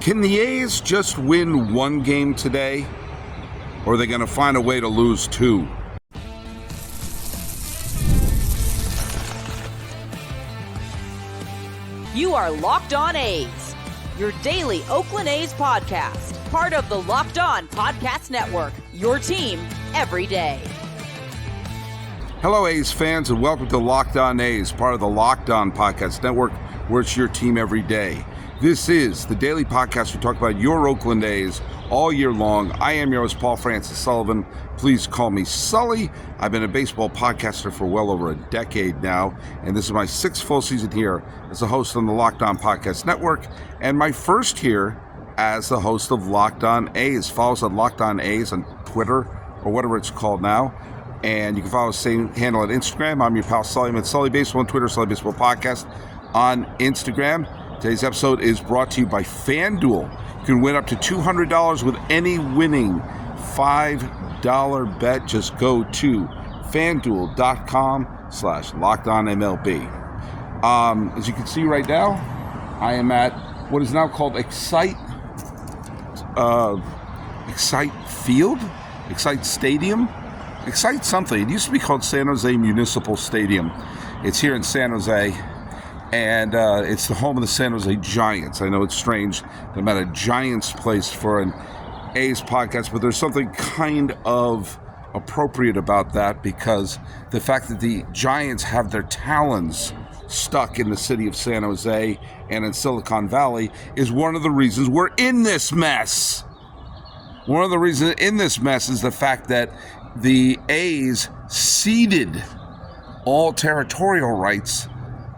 Can the A's just win one game today, or are they going to find a way to lose two? You are Locked On A's, your daily Oakland A's podcast, part of the Locked On Podcast Network, your team every day. Hello, A's fans, and welcome to Locked On A's, part of the Locked On Podcast Network, where it's your team every day. This is the daily podcast we talk about your Oakland A's all year long. I am your host, Paul Francis Sullivan. Please call me Sully. I've been a baseball podcaster for well over a decade now, and this is my sixth full season here as a host on the Locked On Podcast Network, and my first here as the host of Locked On A's. Follow us on Locked On A's on Twitter, or whatever it's called now. And you can follow the same handle on Instagram. I'm your pal Sully. I'm at Sully Baseball on Twitter, Sully Baseball Podcast on Instagram. Today's episode is brought to you by FanDuel. You can win up to $200 with any winning $5 bet. Just go to FanDuel.com/LockedOnMLB. As you can see right now, I am at what is now called Excite Stadium. Excite something. It used to be called San Jose Municipal Stadium. It's here in San Jose, and it's the home of the San Jose Giants. I know it's strange that I'm at a Giants place for an A's podcast, but there's something kind of appropriate about that, because the fact that the Giants have their talons stuck in the city of San Jose and in Silicon Valley is one of the reasons we're in this mess. One of the reasons in this mess is the fact that the A's ceded all territorial rights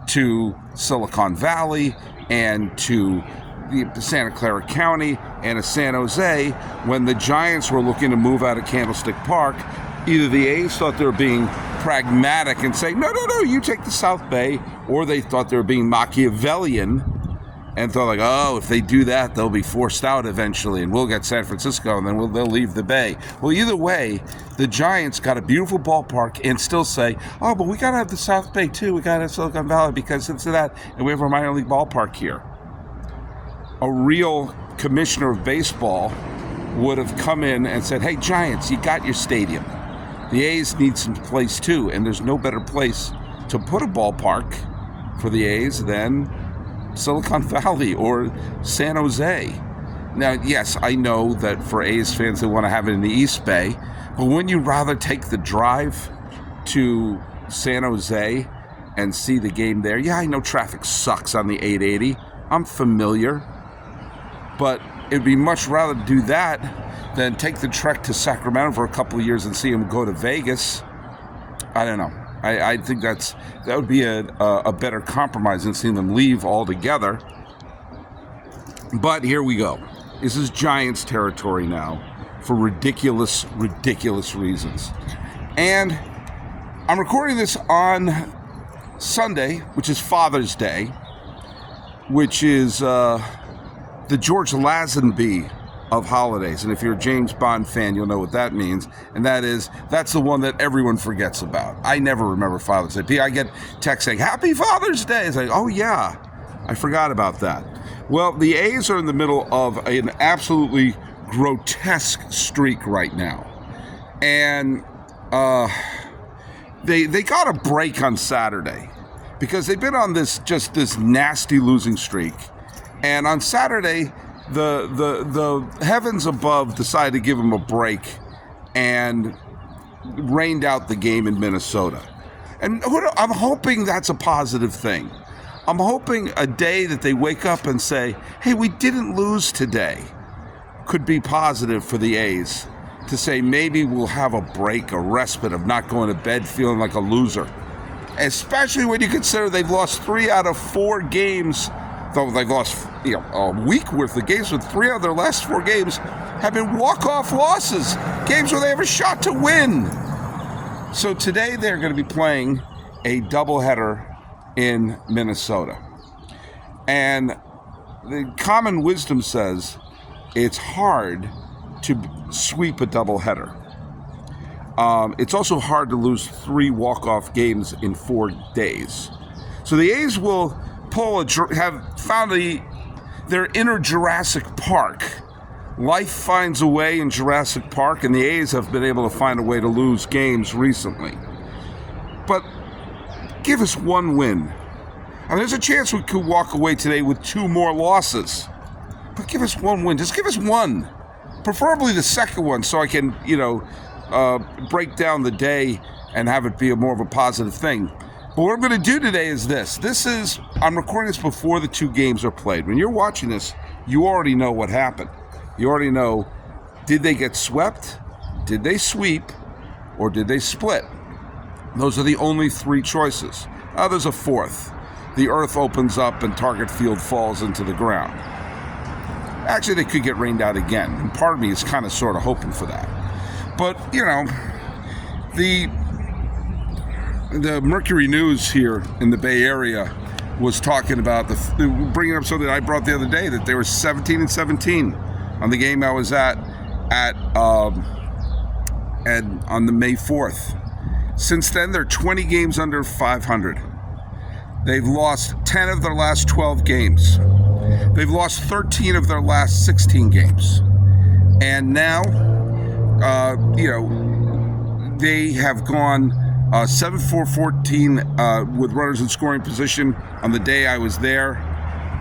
to Silicon Valley and to the Santa Clara County and to San Jose when the Giants were looking to move out of Candlestick Park. Either the A's thought they were being pragmatic and saying, no, you take the South Bay, or they thought they were being Machiavellian and thought like, oh, if they do that, they'll be forced out eventually, and we'll get San Francisco, and then they'll leave the Bay. Well, either way, the Giants got a beautiful ballpark and still say, oh, but we got to have the South Bay too. We got to have Silicon Valley because it's that, and we have our minor league ballpark here. A real commissioner of baseball would have come in and said, hey, Giants, you got your stadium. The A's need some place too, and there's no better place to put a ballpark for the A's than Silicon Valley or San Jose. Now, yes, I know that for A's fans they want to have it in the East Bay, but wouldn't you rather take the drive to San Jose and see the game there? Yeah, I know traffic sucks on the 880. I'm familiar, but it'd be much rather do that than take the trek to Sacramento for a couple of years and see them go to Vegas. I don't know. I think that would be a better compromise than seeing them leave altogether. But here we go. This is Giants territory now for ridiculous reasons. And I'm recording this on Sunday, which is Father's Day, which is the George Lazenby of holidays. And if you're a James Bond fan, you'll know what that means. And that's the one that everyone forgets about. I never remember Father's Day. I get texts saying, Happy Father's Day. It's like, oh yeah, I forgot about that. Well, the A's are in the middle of an absolutely grotesque streak right now. And they got a break on Saturday because they've been on this nasty losing streak. And on Saturday, the heavens above decided to give them a break and rained out the game in Minnesota. And I'm hoping that's a positive thing. I'm hoping a day that they wake up and say, hey, we didn't lose today, could be positive for the A's to say maybe we'll have a break, a respite of not going to bed feeling like a loser. Especially when you consider they've lost 3 out of 4 games. Though they've lost a week worth of games, with 3 out of their last 4 games have been walk-off losses, games where they have a shot to win. So today they're going to be playing a doubleheader in Minnesota. And the common wisdom says it's hard to sweep a doubleheader. It's also hard to lose 3 walk-off games in 4 days. So the A's will have found They're inner Jurassic Park. Life finds a way in Jurassic Park, and the A's have been able to find a way to lose games recently. But give us one win. And there's a chance we could walk away today with 2 more losses. But give us one win. Just give us one. Preferably the second one, so I can, break down the day and have it be more of a positive thing. But what I'm going to do today is this. I'm recording this before the 2 games are played. When you're watching this, you already know what happened. You already know, did they get swept, did they sweep, or did they split? Those are the only 3 choices. There's a 4th. The earth opens up and Target Field falls into the ground. Actually, they could get rained out again, and part of me is kind of sort of hoping for that. But, the Mercury News here in the Bay Area was talking about, bringing up something I brought the other day, that they were 17-17 on the game I was at on the May 4th. Since then, they're 20 games under 500. They've lost 10 of their last 12 games. They've lost 13 of their last 16 games. And now, they have gone 7-4-14 with runners in scoring position on the day I was there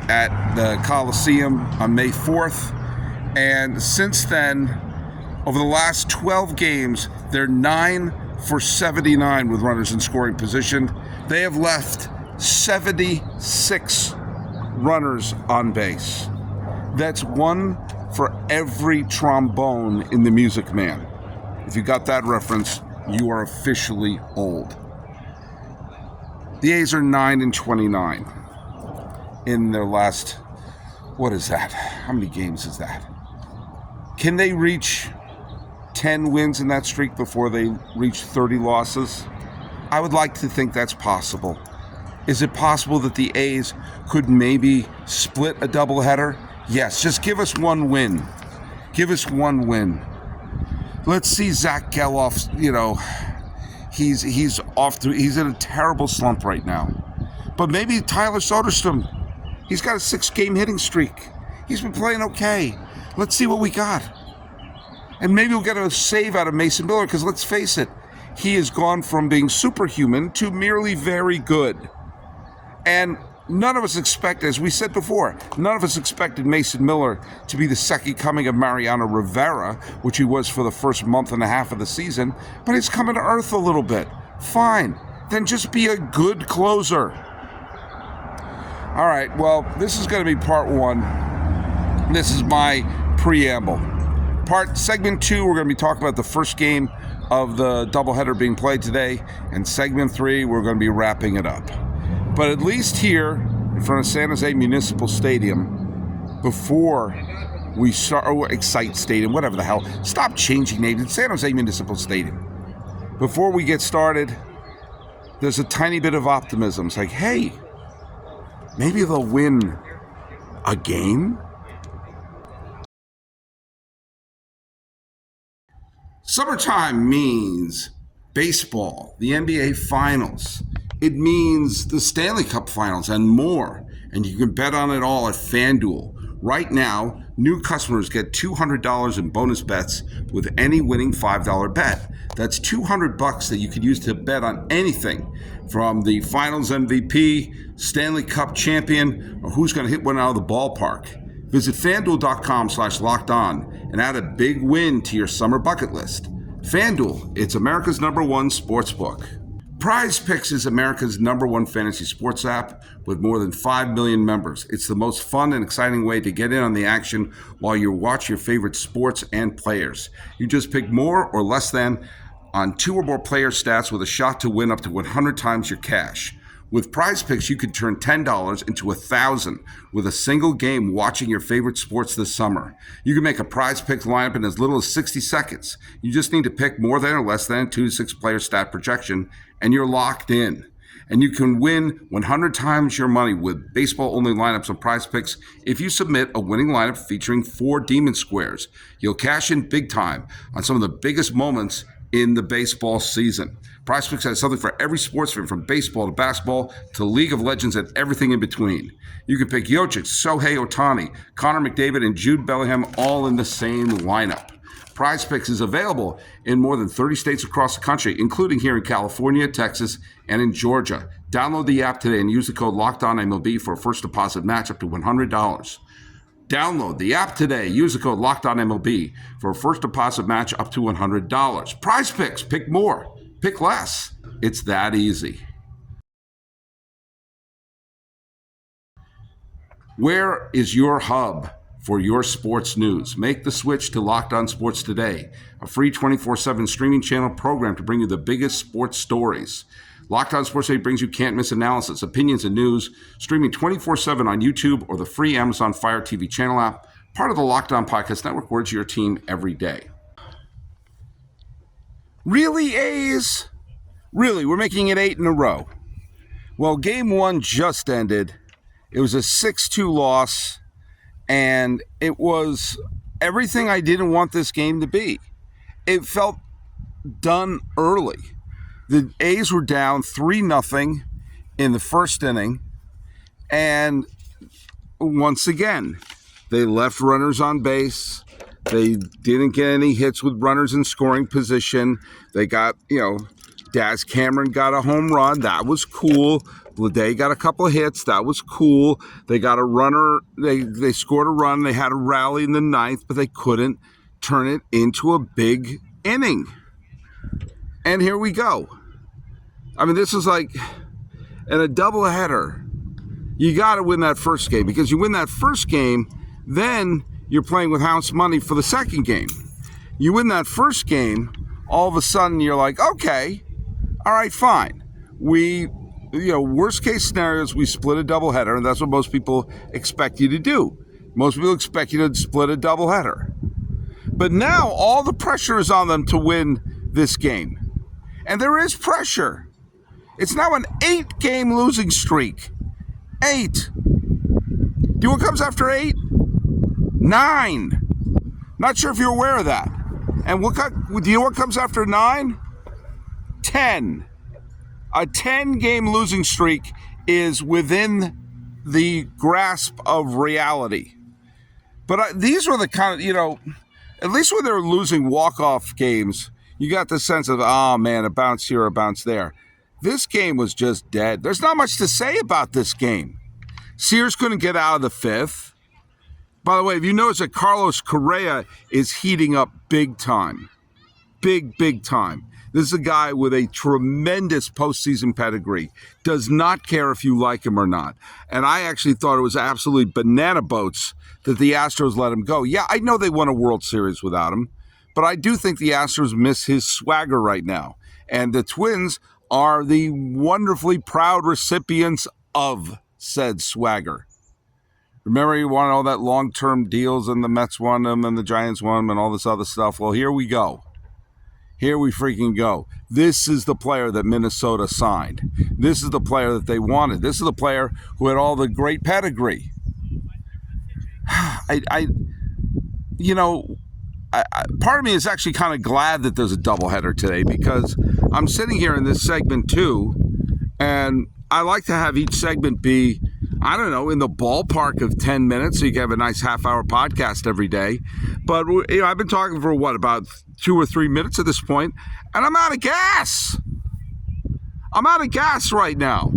at the Coliseum on May 4th. And since then, over the last 12 games, they're 9-for-79 with runners in scoring position. They have left 76 runners on base. That's 1 for every trombone in the Music Man. If you got that reference, you are officially old. The A's are 9-29 in their last, what is that? How many games is that? Can they reach 10 wins in that streak before they reach 30 losses? I would like to think that's possible. Is it possible that the A's could maybe split a doubleheader? Yes, just give us one win. Give us one win. Let's see Zach Geloff, he's in a terrible slump right now. But maybe Tyler Soderstrom, he's got a 6-game hitting streak. He's been playing okay. Let's see what we got. And maybe we'll get a save out of Mason Miller, because let's face it, he has gone from being superhuman to merely very good. And none of us expected, as we said before, none of us expected Mason Miller to be the second coming of Mariano Rivera, which he was for the first month and a half of the season, but he's coming to earth a little bit. Fine. Then just be a good closer. All right, well, this is going to be part 1. This is my preamble. Segment 2, we're going to be talking about the first game of the doubleheader being played today, and segment 3, we're going to be wrapping it up. But at least here in front of San Jose Municipal Stadium, before we start, or Excite Stadium, whatever the hell, stop changing names. It's San Jose Municipal Stadium. Before we get started, there's a tiny bit of optimism. It's like, hey, maybe they'll win a game. Summertime means baseball, the NBA Finals. It means the Stanley Cup Finals and more. And you can bet on it all at FanDuel. Right now, new customers get $200 in bonus bets with any winning $5 bet. That's $200 that you could use to bet on anything from the Finals MVP, Stanley Cup champion, or who's going to hit one out of the ballpark. Visit FanDuel.com/lockedon and add a big win to your summer bucket list. FanDuel, it's America's #1 sportsbook. PrizePicks is America's #1 fantasy sports app with more than 5 million members. It's the most fun and exciting way to get in on the action while you watch your favorite sports and players. You just pick more or less than on 2 or more player stats with a shot to win up to 100 times your cash. With PrizePicks, you can turn $10 into $1,000 with a single game watching your favorite sports this summer. You can make a PrizePicks lineup in as little as 60 seconds. You just need to pick more than or less than a 2 to 6 player stat projection, and you're locked in. And you can win 100 times your money with baseball-only lineups on PrizePicks if you submit a winning lineup featuring 4 Demon Squares. You'll cash in big time on some of the biggest moments in the baseball season. PrizePicks has something for every sports fan, from baseball to basketball to League of Legends and everything in between. You can pick Jokic, Shohei Ohtani, Connor McDavid, and Jude Bellingham all in the same lineup. PrizePicks is available in more than 30 states across the country, including here in California, Texas, and in Georgia. Download the app today and use the code LOCKEDONMLB for a first deposit match up to $100. Download the app today. Use the code LOCKEDONMLB for a first deposit match up to $100. PrizePicks. Pick more. Pick less. It's that easy. Where is your hub for your sports news? Make the switch to Locked On Sports today, a free 24/7 streaming channel program to bring you the biggest sports stories. Locked On Sports Today brings you can't-miss analysis, opinions, and news, streaming 24/7 on YouTube or the free Amazon Fire TV channel app, part of the Locked On Podcast Network, where it's your team every day. Really, A's? Really, we're making it 8 in a row. Well, Game 1 just ended. It was a 6-2 loss, and it was everything I didn't want this game to be. It felt done early. The A's were down 3-0 in the first inning, and once again, they left runners on base. They didn't get any hits with runners in scoring position. They got, Daz Cameron got a home run. That was cool. Lede got a couple of hits. That was cool. They got a runner. They scored a run. They had a rally in the ninth, but they couldn't turn it into a big inning. And here we go. I mean, this is like in a doubleheader. You got to win that first game, because you win that first game, then you're playing with house money for the second game. You win that first game, all of a sudden you're like, okay, all right, fine. Worst case scenarios, we split a doubleheader, and that's what most people expect you to do. Most people expect you to split a doubleheader. But now all the pressure is on them to win this game. And there is pressure. It's now an 8-game losing streak. 8. Do you know what comes after 8? 9. Not sure if you're aware of that. And do you know what comes after 9? 10. A 10-game losing streak is within the grasp of reality. But these were the kind of, at least when they were losing walk-off games, you got the sense of, oh man, a bounce here, a bounce there. This game was just dead. There's not much to say about this game. Sears couldn't get out of the fifth. By the way, if you notice that Carlos Correa is heating up big time. Big time. This is a guy with a tremendous postseason pedigree. Does not care if you like him or not. And I actually thought it was absolutely banana boats that the Astros let him go. Yeah, I know they won a World Series without him, but I do think the Astros miss his swagger right now. And the Twins are the wonderfully proud recipients of said swagger. Remember, he wanted all that long-term deals, and the Mets won them, and the Giants won them, and all this other stuff. Well, here we go. Here we freaking go. This is the player that Minnesota signed. This is the player that they wanted. This is the player who had all the great pedigree. Part of me is actually kind of glad that there's a doubleheader today, because I'm sitting here in this segment too, and I like to have each segment be, I don't know, in the ballpark of 10 minutes, so you can have a nice half-hour podcast every day. But I've been talking for, about 2 or 3 minutes at this point, and I'm out of gas. I'm out of gas right now.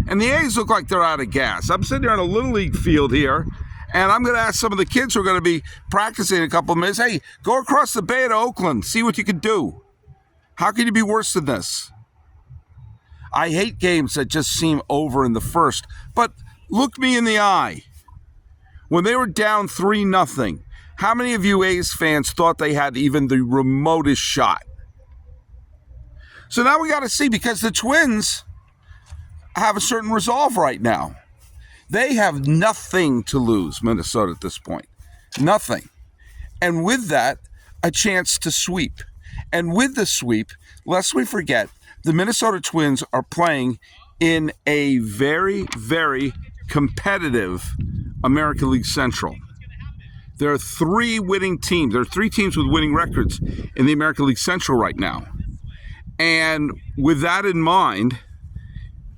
And the A's look like they're out of gas. I'm sitting here on a Little League field here, and I'm going to ask some of the kids who are going to be practicing in a couple of minutes, hey, go across the bay to Oakland, see what you can do. How can you be worse than this? I hate games that just seem over in the first, but look me in the eye. When they were down 3-0, how many of you A's fans thought they had even the remotest shot? So now we got to see, because the Twins have a certain resolve right now. They have nothing to lose, Minnesota, at this point. Nothing. And with that, a chance to sweep. And with the sweep, lest we forget, the Minnesota Twins are playing in a very, very competitive American League Central. There are 3 winning teams. There are 3 teams with winning records in the American League Central right now. And with that in mind,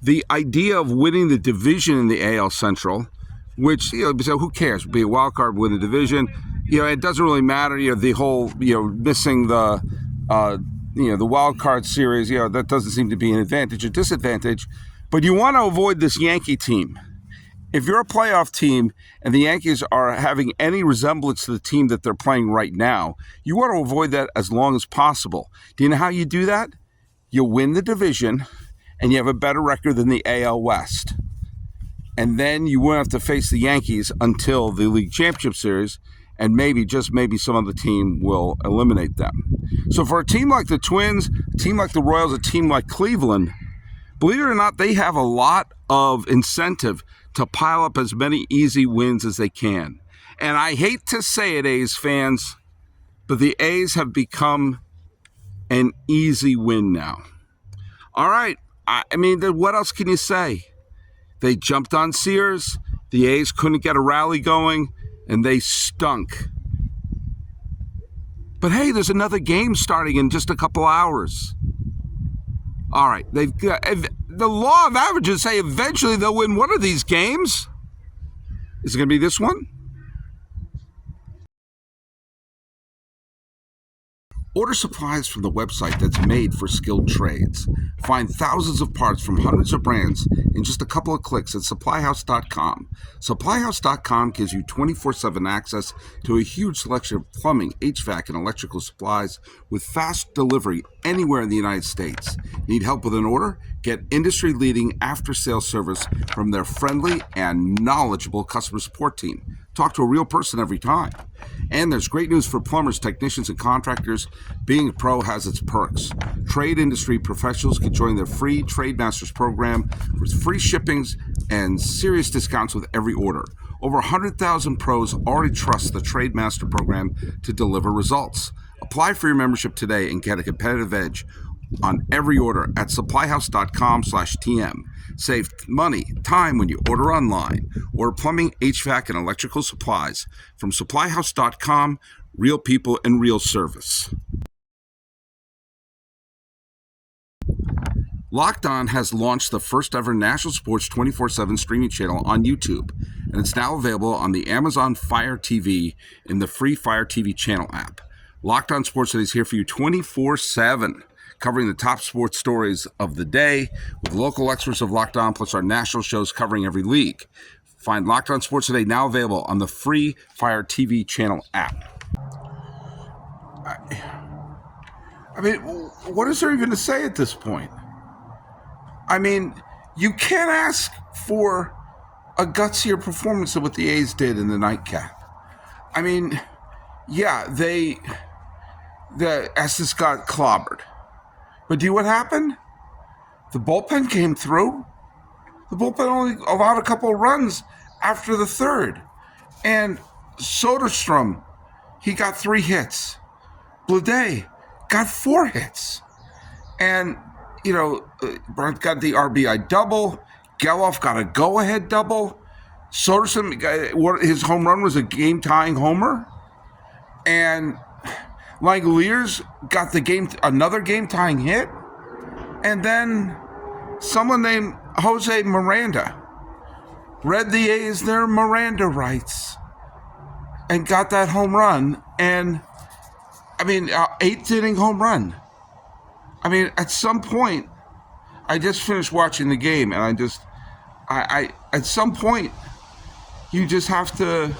the idea of winning the division in the AL Central, which, so who cares? Be a wild card, win the division. It doesn't really matter. The whole, missing the, the wild card series, that doesn't seem to be an advantage or disadvantage. But you want to avoid this Yankee team. If you're a playoff team and the Yankees are having any resemblance to the team that they're playing right now, you want to avoid that as long as possible. Do you know how you do that? You win the division and you have a better record than the AL West. And then you won't have to face the Yankees until the League Championship Series, and maybe, just maybe, some other team will eliminate them. So for a team like the Twins, a team like the Royals, a team like Cleveland, believe it or not, they have a lot of incentive to pile up as many easy wins as they can. And I hate to say it, A's fans, but the A's have become an easy win now. All right. I mean, what else can you say? They jumped on Sears. The A's couldn't get a rally going, and they stunk. But hey, there's another game starting in just a couple hours. All right. They've got, the law of averages say eventually they'll win one of these games. Is it going to be this one? Order supplies from the website that's made for skilled trades. Find thousands of parts from hundreds of brands in just a couple of clicks at SupplyHouse.com. SupplyHouse.com gives you 24/7 access to a huge selection of plumbing, HVAC, and electrical supplies with fast delivery anywhere in the United States. Need help with an order? Get industry-leading after-sales service from their friendly and knowledgeable customer support team. Talk to a real person every time. And there's great news for plumbers, technicians, and contractors. Being a pro has its perks. Trade industry professionals can join their free Trade Masters program with free shippings and serious discounts with every order. Over 100,000 pros already trust the Trade Master program to deliver results. Apply for your membership today and get a competitive edge on every order at SupplyHouse.com/TM. Save money, time when you order online. Order plumbing, HVAC, and electrical supplies from SupplyHouse.com. Real people and real service. Locked On has launched the first ever national sports 24/7 streaming channel on YouTube, and it's now available on the Amazon Fire TV in the free Fire TV channel app. Locked On Sports Today is here for you 24/7. Covering the top sports stories of the day with local experts of Locked On, plus our national shows covering every league. Find Locked On Sports Today now available on the free Fire TV channel app. I mean, what is there even to say at this point? I mean, you can't ask for a gutsier performance than what the A's did in the nightcap. I mean, yeah, the Estes got clobbered. But do you know what happened? The bullpen came through. The bullpen only allowed a couple of runs after the third. And Soderstrom, he got 3 hits. Bleday got 4 hits. And, Brent got the RBI double. Geloff got a go-ahead double. Soderstrom, his home run was a game-tying homer. And Langoliers got another game-tying hit, and then someone named Jose Miranda read the A's their Miranda rights and got that home run. And I mean, 8th inning home run. I mean, at some point, I just finished watching the game, and I at some point, you just have to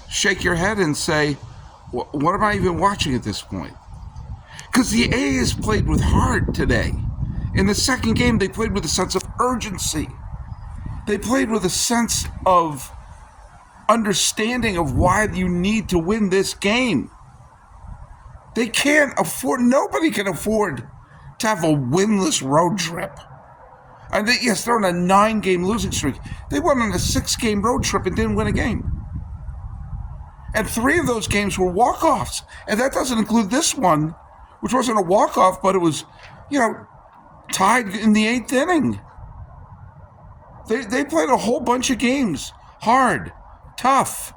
shake your head and say, what am I even watching at this point? Because the A's played with heart today. In the second game, they played with a sense of urgency. They played with a sense of understanding of why you need to win this game. Nobody can afford to have a winless road trip. And yes, they're on a 9-game losing streak. They went on a 6-game road trip and didn't win a game. And 3 of those games were walk-offs. And that doesn't include this one, which wasn't a walk-off, but it was, tied in the 8th inning. They played a whole bunch of games. Hard, tough,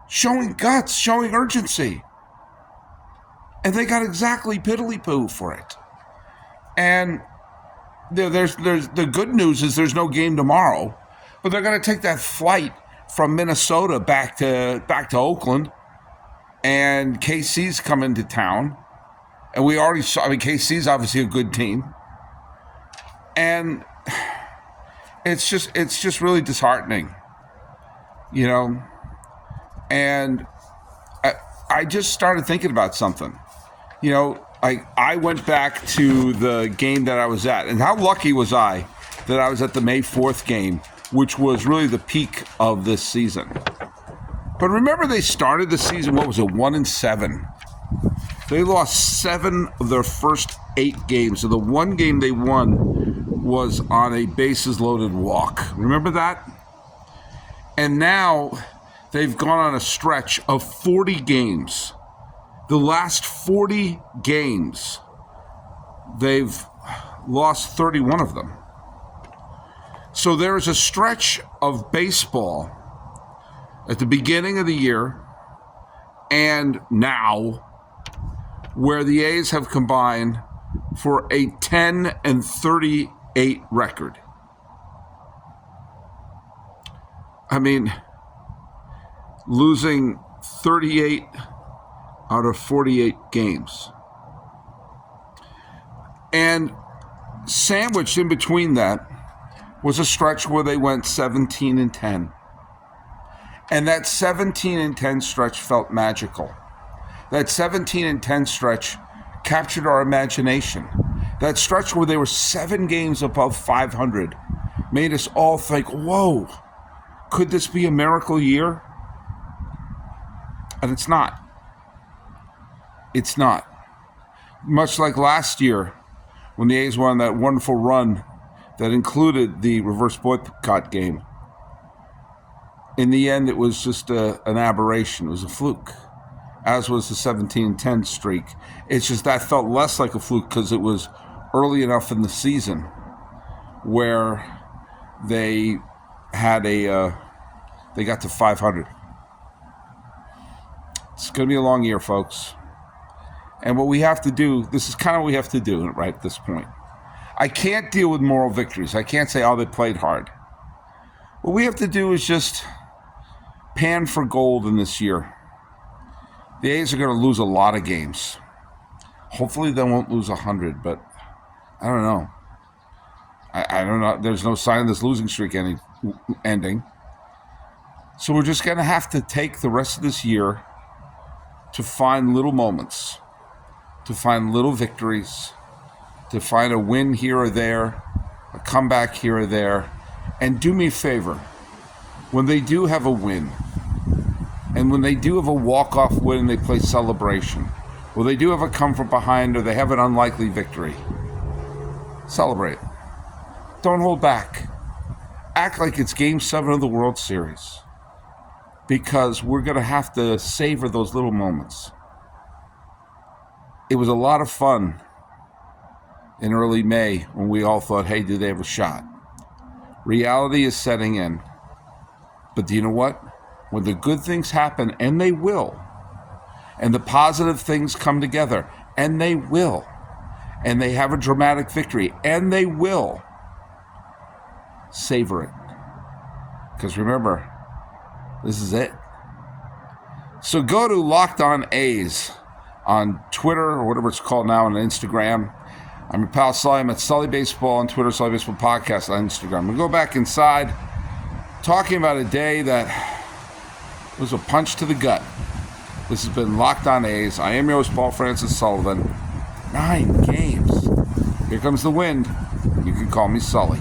showing guts, showing urgency. And they got exactly piddly-poo for it. And there's the good news is there's no game tomorrow, but they're going to take that flight from Minnesota back to Oakland, and KC's coming to town, and we already saw. I mean, KC's obviously a good team, and it's just really disheartening, you know. And I just started thinking about something, you know. I went back to the game that I was at, and how lucky was I that I was at the May 4th game, which was really the peak of this season. But remember, they started the season, 1-7. They lost 7 of their first 8 games. So the one game they won was on a bases-loaded walk. Remember that? And now they've gone on a stretch of 40 games. The last 40 games, they've lost 31 of them. So there is a stretch of baseball at the beginning of the year and now where the A's have combined for a 10-38 record. I mean, losing 38 out of 48 games. And sandwiched in between that was a stretch where they went 17-10. And that 17-10 stretch felt magical. That 17-10 stretch captured our imagination. That stretch where they were 7 games above 500 made us all think, whoa, could this be a miracle year? And it's not. It's not. Much like last year when the A's won that wonderful run that included the reverse boycott game. In the end, it was just an aberration. It was a fluke, as was the 17-10 streak. It's just that felt less like a fluke because it was early enough in the season where they had they got to 500. It's going to be a long year, folks. And what we have to do, this is kind of what we have to do right at this point. I can't deal with moral victories. I can't say, oh, they played hard. What we have to do is just pan for gold in this year. The A's are going to lose a lot of games. Hopefully they won't lose 100, but I don't know. I don't know. There's no sign of this losing streak ending. So we're just going to have to take the rest of this year to find little moments, to find little victories, to find a win here or there, a comeback here or there. And do me a favor, when they do have a win, and when they do have a walk-off win and they play celebration, or they do have a come from behind or they have an unlikely victory, celebrate. Don't hold back. Act like it's Game 7 of the World Series, because we're going to have to savor those little moments. It was a lot of fun in early May when we all thought, hey, do they have a shot? Reality is setting in. But do you know what? When the good things happen, and they will, and the positive things come together, and they will, and they have a dramatic victory, and they will, savor it. Because remember, this is it. So go to Locked On A's on Twitter, or whatever it's called now, on Instagram. I'm your pal Sully. I'm at Sully Baseball on Twitter, Sully Baseball Podcast on Instagram. We'll go back inside, talking about a day that was a punch to the gut. This has been Locked On A's. I am your host, Paul Francis Sullivan. 9 games. Here comes the wind. You can call me Sully.